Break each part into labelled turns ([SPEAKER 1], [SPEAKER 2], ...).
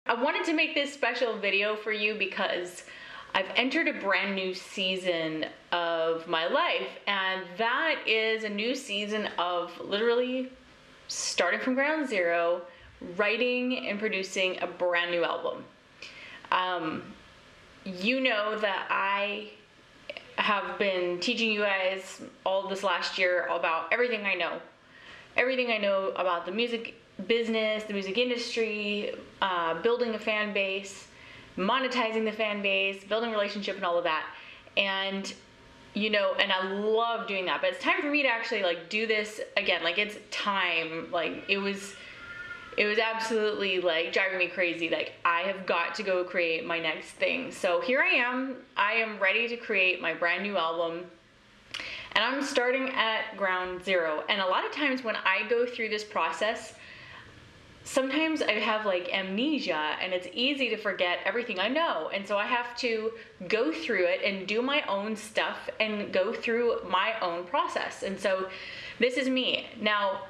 [SPEAKER 1] I wanted to make this special video for you because I've entered a brand new season of my life, and that is a new season of literally starting from ground zero, writing and producing a brand new album. You know that I have been teaching you guys all this last year about everything I know. Everything I know about the music business, the music industry, building a fan base, monetizing the fan base, building a relationship and all of that. And you know, and I love doing that, but it's time for me to actually like do this again. Like it's time. Like it was absolutely like driving me crazy. Like I have got to go create my next thing. So here I am ready to create my brand new album. And I'm starting at ground zero. And a lot of times when I go through this process, sometimes I have like amnesia and it's easy to forget everything I know. And so I have to go through it and do my own stuff and go through my own process. And so this is me. Now,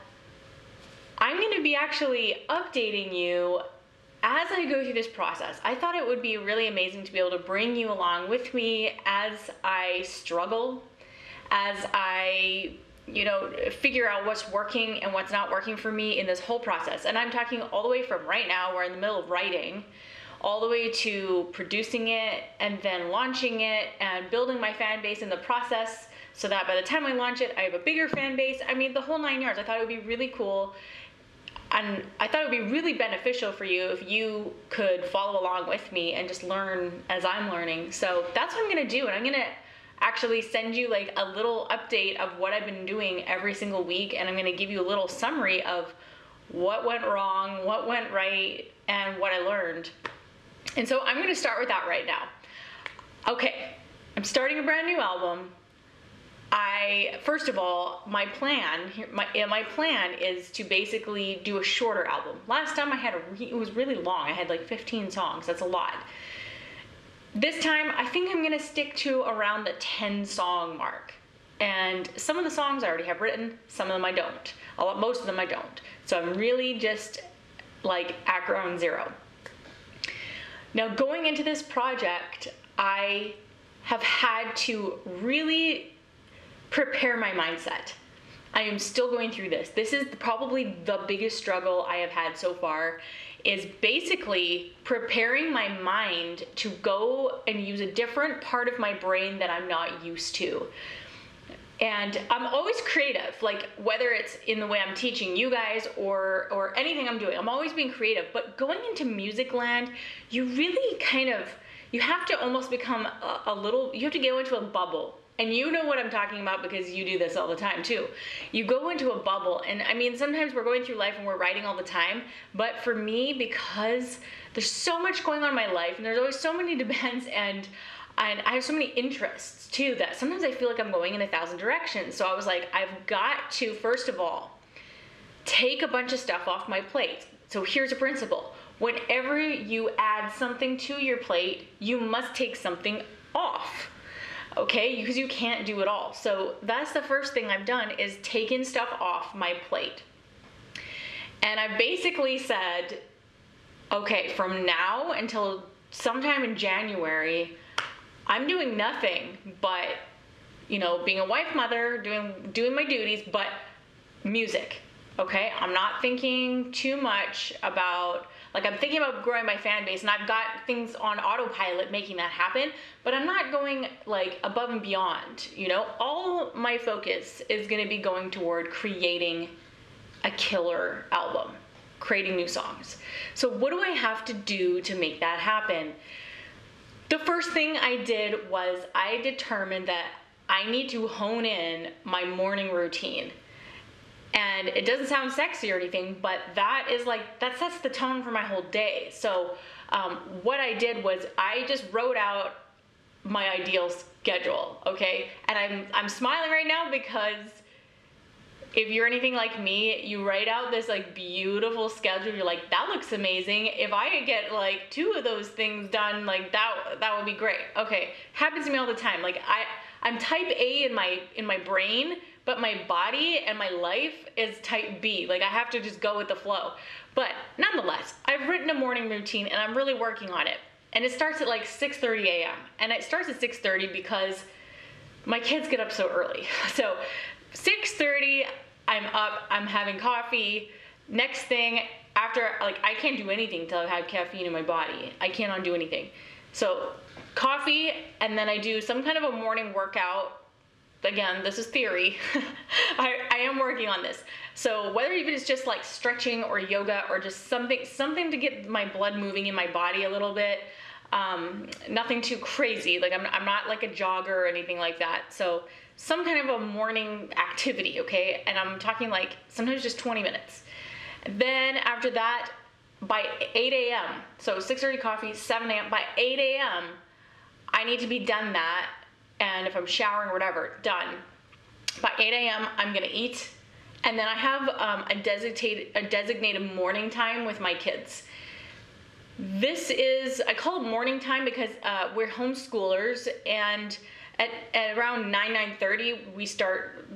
[SPEAKER 1] I'm going to be actually updating you as I go through this process. I thought it would be really amazing to be able to bring you along with me as I struggle, as I figure out what's working and what's not working for me in this whole process. And I'm talking all the way from right now, we're in the middle of writing, all the way to producing it and then launching it and building my fan base in the process so that by the time I launch it, I have a bigger fan base. I mean, the whole 9 yards. I thought it would be really cool. And I thought it would be really beneficial for you if you could follow along with me and just learn as I'm learning. So that's what I'm gonna do. And I'm gonna actually send you like a little update of what I've been doing every single week, and I'm going to give you a little summary of what went wrong, what went right, and what I learned. And so I'm going to start with that right now. Okay, I'm starting a brand new album. First of all, my plan is to basically do a shorter album. Last time I had it was really long. I had like 15 songs. That's a lot. This time, I think I'm gonna stick to around the 10 song mark. And some of the songs I already have written, some of them I don't. Most of them I don't. So I'm really just like at ground zero. Now going into this project, I have had to really prepare my mindset. I am still going through this. This is probably the biggest struggle I have had so far, is basically preparing my mind to go and use a different part of my brain that I'm not used to. And I'm always creative, like whether it's in the way I'm teaching you guys or anything I'm doing, I'm always being creative. But going into music land, you really you have to almost become you have to go into a bubble. And you know what I'm talking about because you do this all the time too. You go into a bubble, and I mean, sometimes we're going through life and we're writing all the time, but for me, because there's so much going on in my life and there's always so many demands and I have so many interests too that sometimes I feel like I'm going in 1,000 directions. So I was like, I've got to, first of all, take a bunch of stuff off my plate. So here's a principle. Whenever you add something to your plate, you must take something off. Okay, because you can't do it all. So that's the first thing I've done, is taken stuff off my plate. And I basically said, okay, from now until sometime in January, I'm doing nothing but, being a wife, mother, doing my duties, but music. Okay, I'm not thinking too much about, I'm thinking about growing my fan base, and I've got things on autopilot making that happen, but I'm not going like above and beyond, all my focus is going to be going toward creating a killer album, creating new songs. So what do I have to do to make that happen? The first thing I did was I determined that I need to hone in my morning routine. And it doesn't sound sexy or anything, but that sets the tone for my whole day. So what I did was I just wrote out my ideal schedule, okay? And I'm smiling right now because if you're anything like me, you write out this like beautiful schedule. You're like, that looks amazing. If I could get like 2 of those things done, like that would be great. Okay, happens to me all the time. Like I'm type A in my brain, but my body and my life is type B. Like I have to just go with the flow. But nonetheless, I've written a morning routine and I'm really working on it. And it starts at like 6:30 a.m. And it starts at 6:30 because my kids get up so early. So 6:30, I'm up, I'm having coffee. Next thing, after, like, I can't do anything until I have caffeine in my body. I cannot do anything. So coffee, and then I do some kind of a morning workout. Again, this is theory. I am working on this. So whether even it's just like stretching or yoga or just something to get my blood moving in my body a little bit. Nothing too crazy. Like I'm not like a jogger or anything like that. So some kind of a morning activity, okay? And I'm talking like sometimes just 20 minutes. Then after that, by 8 a.m., so 6:30 coffee, 7 a.m., by 8 a.m., I need to be done that. And if I'm showering or whatever, done. By 8 a.m., I'm gonna eat. And then I have a designated morning time with my kids. This is, I call it morning time because we're homeschoolers, and at around 9:30,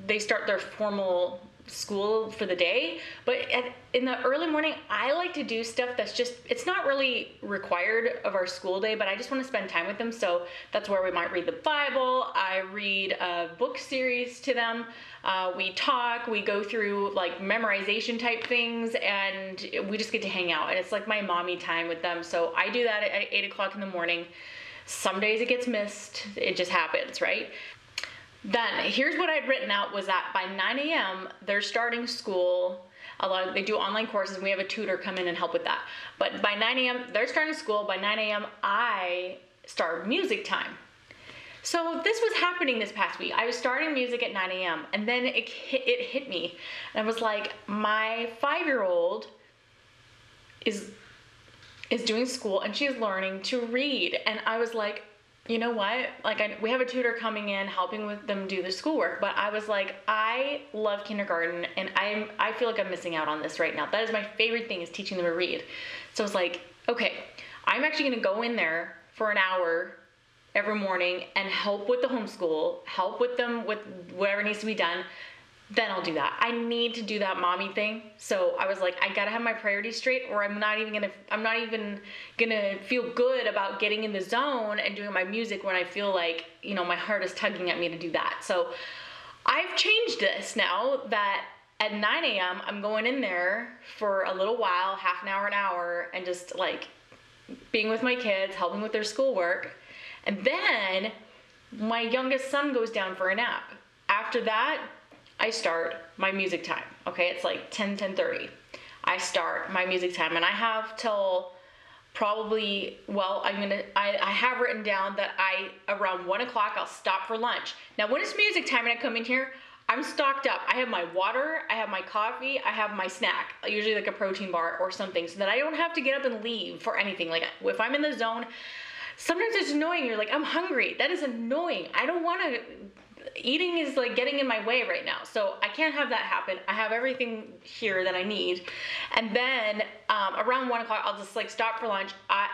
[SPEAKER 1] they start their formal school for the day. But in the early morning, I like to do stuff that's just, it's not really required of our school day, but I just want to spend time with them. So that's where we might read the Bible. I read a book series to them. We talk, we go through like memorization type things, and we just get to hang out. And it's like my mommy time with them. So I do that at 8 o'clock in the morning. Some days it gets missed. It just happens, right? Then here's what I'd written out was that by 9 a.m. they're starting school. They do online courses, and we have a tutor come in and help with that. But by 9 a.m. they're starting school. By 9 a.m. I start music time. So this was happening this past week. I was starting music at 9 a.m. and then it hit me. And I was like, my 5-year-old is doing school and she's learning to read. And I was like, you know what? Like we have a tutor coming in helping with them do the schoolwork, but I was like, I love kindergarten and I feel like I'm missing out on this right now. That is my favorite thing, is teaching them to read. So I was like, okay, I'm actually gonna go in there for an hour every morning and help with the homeschool, help with them with whatever needs to be done. Then I'll do that. I need to do that mommy thing. So I was like, I gotta have my priorities straight, or I'm not even gonna feel good about getting in the zone and doing my music when I feel like, you know, my heart is tugging at me to do that. So I've changed this now that at 9 a.m. I'm going in there for a little while, half an hour, and just like being with my kids, helping with their schoolwork. And then my youngest son goes down for a nap. After that, I start my music time. Okay, it's like 10:30. I start my music time, and I have till probably, well, I have written down that around 1 o'clock, I'll stop for lunch. Now, when it's music time and I come in here, I'm stocked up. I have my water, I have my coffee, I have my snack, usually like a protein bar or something, so that I don't have to get up and leave for anything. Like if I'm in the zone, sometimes it's annoying. You're like, I'm hungry. That is annoying. I don't want to. Eating is like getting in my way right now. So I can't have that happen. I have everything here that I need. And then around 1 o'clock, I'll just like stop for lunch.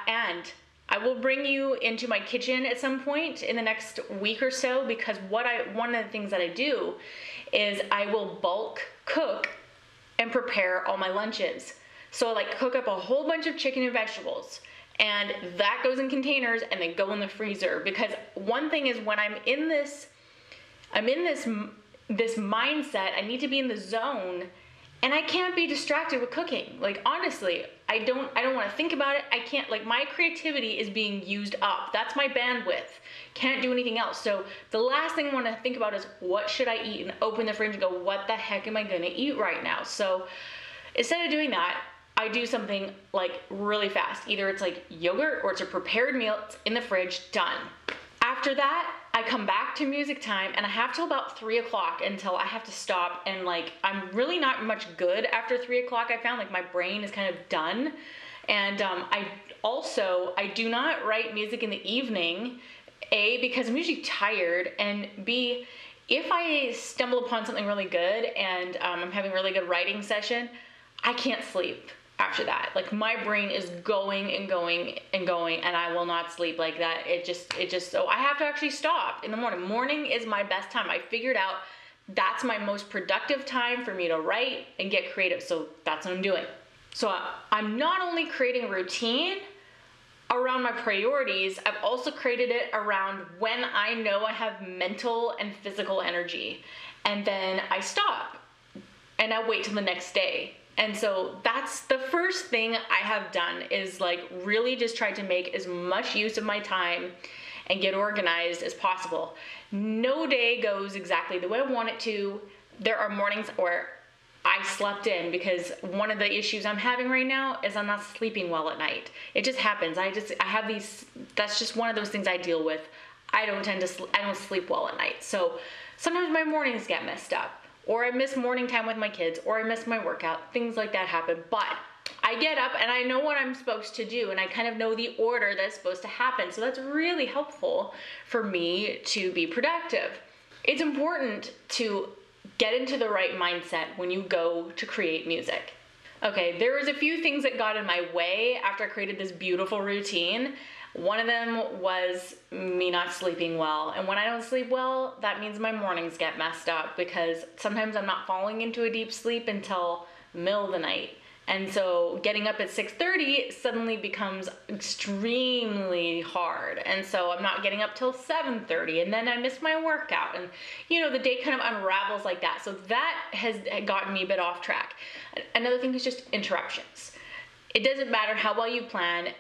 [SPEAKER 1] And I will bring you into my kitchen at some point in the next week or so, because one of the things that I do is I will bulk cook and prepare all my lunches. So I like cook up a whole bunch of chicken and vegetables, and that goes in containers and they go in the freezer. Because one thing is, when I'm in this mindset, I need to be in the zone, and I can't be distracted with cooking. Like honestly, I don't want to think about it. I can't, like, my creativity is being used up. That's my bandwidth. Can't do anything else. So the last thing I want to think about is, what should I eat? And open the fridge and go, what the heck am I going to eat right now? So instead of doing that, I do something like really fast. Either it's like yogurt or it's a prepared meal. It's in the fridge, done. After that, I come back to music time, and I have till about 3 o'clock until I have to stop. And like, I'm really not much good after 3 o'clock. I found like my brain is kind of done. And I do not write music in the evening, A, because I'm usually tired, and B, if I stumble upon something really good and I'm having a really good writing session, I can't sleep after that. Like my brain is going and going and going, and I will not sleep like that. It just, so I have to actually stop in the morning. Morning is my best time. I figured out that's my most productive time for me to write and get creative. So that's what I'm doing. So I'm not only creating a routine around my priorities, I've also created it around when I know I have mental and physical energy. And then I stop and I wait till the next day. And so that's the first thing I have done, is like really just try to make as much use of my time and get organized as possible. No day goes exactly the way I want it to. There are mornings where I slept in, because one of the issues I'm having right now is I'm not sleeping well at night. It just happens. I have these, that's just one of those things I deal with. I don't sleep well at night. So sometimes my mornings get messed up, or I miss morning time with my kids, or I miss my workout. Things like that happen. But I get up and I know what I'm supposed to do, and I kind of know the order that's supposed to happen. So that's really helpful for me to be productive. It's important to get into the right mindset when you go to create music. Okay, there was a few things that got in my way after I created this beautiful routine. One of them was me not sleeping well. And when I don't sleep well, that means my mornings get messed up, because sometimes I'm not falling into a deep sleep until the middle of the night. And so getting up at 6:30 suddenly becomes extremely hard. And so I'm not getting up till 7:30, and then I miss my workout, and the day kind of unravels like that. So that has gotten me a bit off track. Another thing is just interruptions. It doesn't matter how well you plan,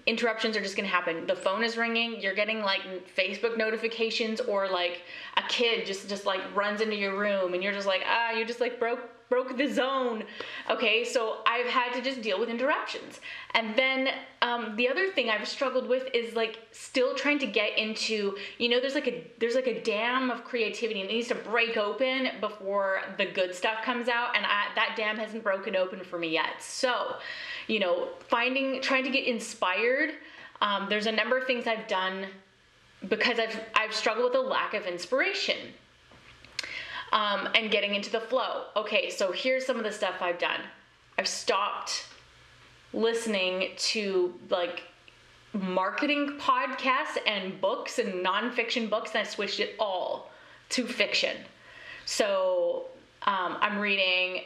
[SPEAKER 1] interruptions are just gonna happen. The phone is ringing, you're getting like Facebook notifications, or like a kid just like runs into your room, and you're just like, you just like broke the zone. Okay, so I've had to just deal with interruptions. And then the other thing I've struggled with is like still trying to get into, there's like a dam of creativity, and it needs to break open before the good stuff comes out, and that dam hasn't broken open for me yet. So, trying to get inspired. There's a number of things I've done because I've struggled with a lack of inspiration. And getting into the flow. Okay, so here's some of the stuff I've done. I've stopped listening to like marketing podcasts and books and nonfiction books, and I switched it all to fiction. So I'm reading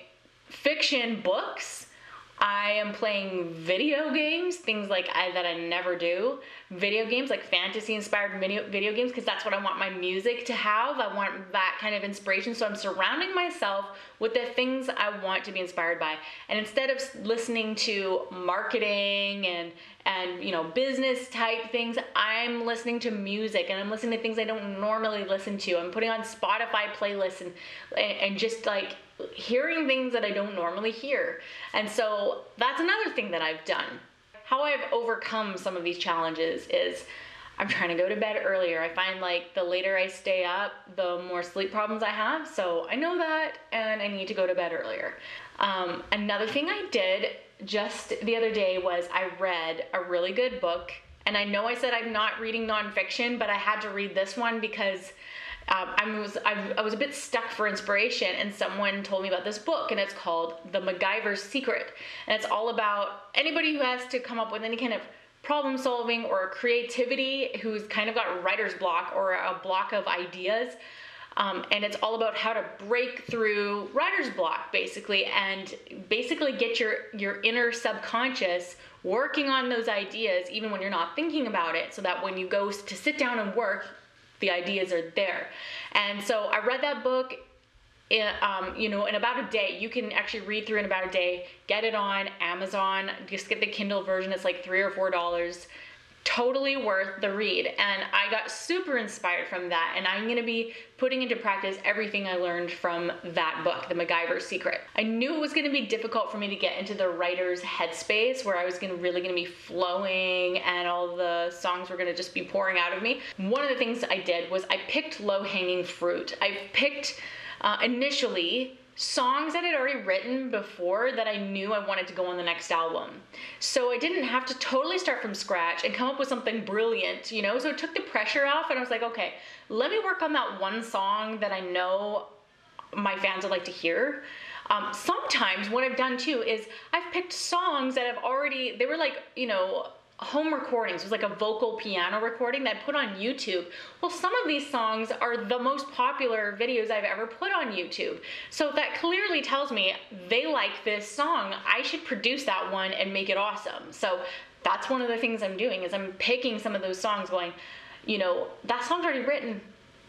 [SPEAKER 1] fiction books. I am playing video games, things like that I never do. Video games, like fantasy-inspired video games, because that's what I want my music to have. I want that kind of inspiration. So I'm surrounding myself with the things I want to be inspired by. And instead of listening to marketing and business type things, I'm listening to music, and I'm listening to things I don't normally listen to. I'm putting on Spotify playlists and just like hearing things that I don't normally hear. And so that's another thing that I've done. How I've overcome some of these challenges is I'm trying to go to bed earlier. I find like the later I stay up, the more sleep problems I have. So I know that, and I need to go to bed earlier. Another thing I did just the other day was I read a really good book. And I know I said I'm not reading nonfiction, but I had to read this one because I was a bit stuck for inspiration, and someone told me about this book, and it's called The MacGyver's Secret. And it's all about anybody who has to come up with any kind of problem solving or creativity, who's kind of got writer's block or a block of ideas. And it's all about how to break through writer's block, basically, and basically get your inner subconscious working on those ideas even when you're not thinking about it, so that when you go to sit down and work, the ideas are there. And so I read that book in about a day. You can actually read through in about a day. Get it on Amazon. Just get the Kindle version. It's like $3 or $4. Totally worth the read. And I got super inspired from that. And I'm going to be putting into practice everything I learned from that book, The MacGyver's Secret. I knew it was going to be difficult for me to get into the writer's headspace, where I was really going to be flowing and all the songs were going to just be pouring out of me. One of the things I did was I picked low-hanging fruit. I picked initially songs that I'd already written before that I knew I wanted to go on the next album. So I didn't have to totally start from scratch and come up with something brilliant, so it took the pressure off, and I was like, okay, let me work on that one song that I know my fans would like to hear. Sometimes what I've done too is I've picked songs that have already, they were like, home recordings. It was like a vocal piano recording that I put on YouTube. Well, some of these songs are the most popular videos I've ever put on YouTube. So that clearly tells me they like this song. I should produce that one and make it awesome. So that's one of the things I'm doing, is I'm picking some of those songs going, you know, that song's already written.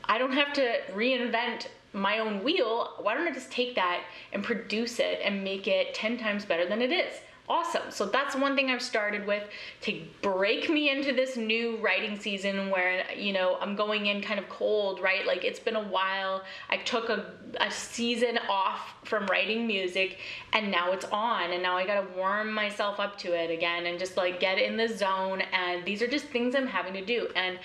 [SPEAKER 1] I don't have to reinvent my own wheel. Why don't I just take that and produce it and make it 10 times better than it is? Awesome. So that's one thing I've started with to break me into this new writing season where, you know, I'm going in kind of cold, right? Like, it's been a while. I took a season off from writing music, and now it's on, and now I gotta warm myself up to it again and just like get in the zone. And these are just things I'm having to do. And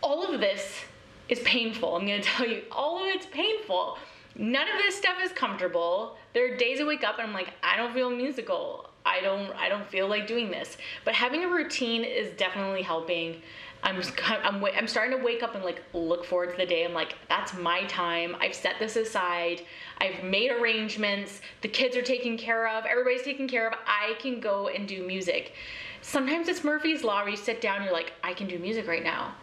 [SPEAKER 1] all of this is painful. I'm gonna tell you, all of it's painful. None of this stuff is comfortable. There are days I wake up and I'm like, I don't feel musical. I don't feel like doing this. But having a routine is definitely helping. I'm starting to wake up and like look forward to the day. I'm like, that's my time. I've set this aside. I've made arrangements. The kids are taken care of. Everybody's taken care of. I can go and do music. Sometimes it's Murphy's Law where you sit down, you're like, I can do music right now.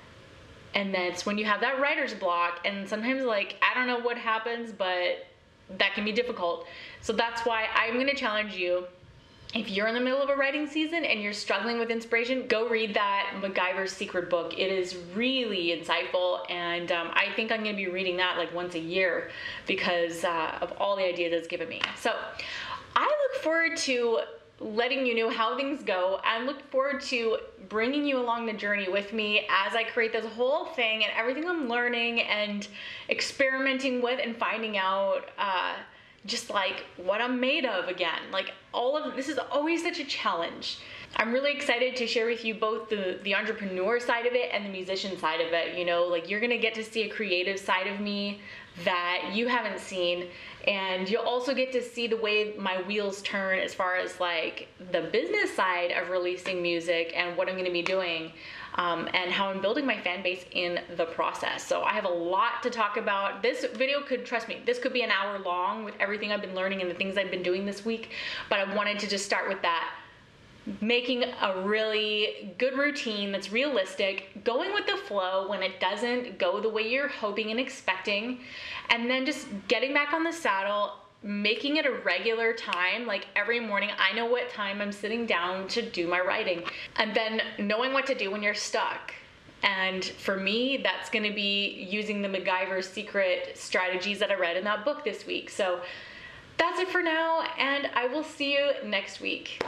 [SPEAKER 1] And that's when you have that writer's block, and sometimes, like, I don't know what happens, but that can be difficult. So that's why I'm going to challenge you. If you're in the middle of a writing season and you're struggling with inspiration, go read that MacGyver's Secret book. It is really insightful, and I think I'm going to be reading that like once a year because of all the ideas it's given me. So I look forward to letting you know how things go. I look forward to bringing you along the journey with me as I create this whole thing and everything I'm learning and experimenting with and finding out just like what I'm made of again. Like, all of this is always such a challenge. I'm really excited to share with you both the entrepreneur side of it and the musician side of it. You know, like, you're gonna get to see a creative side of me that you haven't seen, and you'll also get to see the way my wheels turn as far as like the business side of releasing music and what I'm going to be doing, and how I'm building my fan base in the process. So I have a lot to talk about. This video could, trust me, this could be an hour long with everything I've been learning and the things I've been doing this week, but I wanted to just start with that. Making a really good routine that's realistic, going with the flow when it doesn't go the way you're hoping and expecting, and then just getting back on the saddle, making it a regular time. Like, every morning I know what time I'm sitting down to do my writing, and then knowing what to do when you're stuck. And for me, that's going to be using the MacGyver's Secret strategies that I read in that book this week. So that's it for now, and I will see you next week.